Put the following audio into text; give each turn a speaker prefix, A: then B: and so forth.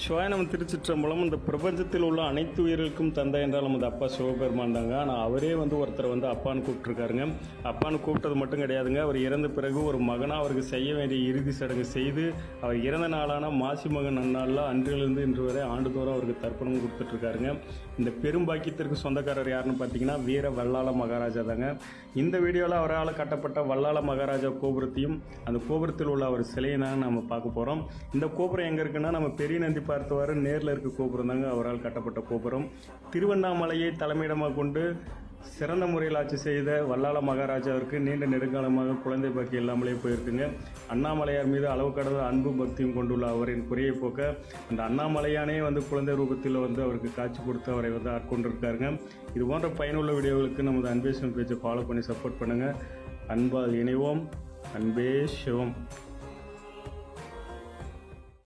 A: சிவாய நம்ம திருச்சிற்றம்பலம். இந்த பிரபஞ்சத்தில் உள்ள அனைத்து உயிர்களுக்கும் தந்தை என்றால் நமது அப்பா சிவபெருமான் தாங்க. ஆனால் அவரே ஒருத்தரை அப்பான்னு கூப்பிட்டுருக்காருங்க. அப்பான்னு கூப்பிட்டது மட்டும் கிடையாதுங்க, அவர் இறந்த பிறகு ஒரு மகனாக அவருக்கு செய்ய வேண்டிய இறுதி சடங்கு செய்து அவர் இறந்த நாளான மாசி மகன் நன்னாளில் அன்றிலிருந்து இன்று வரை ஆண்டுதோறும் அவருக்கு தர்ப்பணம் கொடுத்துட்ருக்காருங்க. இந்த பெரும் பாக்கியத்திற்கு சொந்தக்காரர் யாருன்னு பார்த்தீங்கன்னா வீர வல்லாள மகாராஜா தாங்க. இந்த வீடியோவில் அவரால் கட்டப்பட்ட வல்லாள மகாராஜா கோபுரத்தையும் அந்த கோபுரத்தில் உள்ள அவர் சிலையை தான் நம்ம பார்க்க போகிறோம். இந்த கோபுரம் எங்கே இருக்குன்னா நம்ம பெரிய நந்தி பார்த்தவாறு நேரில் இருக்க கோபுரம் தாங்க அவரால் கட்டப்பட்ட கோபுரம். திருவண்ணாமலையை தலைமையிடமாக கொண்டு சிறந்த முறையில் ஆட்சி செய்த வல்லாள மகாராஜாவிற்கு நீண்ட நெடுங்காலமாக குழந்தை பாக்கி இல்லாமலே போயிருக்குங்க. அண்ணாமலையார் மீது அளவு கடந்த அன்பு பக்தியும் கொண்டுள்ள அவரின் குறையை போக்க அந்த அண்ணாமலையானே குழந்தை ரூபத்தில் அவருக்கு காட்சி கொடுத்து அவரை ஆட்கொண்டிருக்காருங்க. இது போன்ற பயனுள்ள வீடியோகளுக்கு நமது அன்பே சிவம் பேஜை ஃபாலோ பண்ணி சப்போர்ட் பண்ணுங்கள். அன்பால் இணைவோம். அன்பே சிவம்.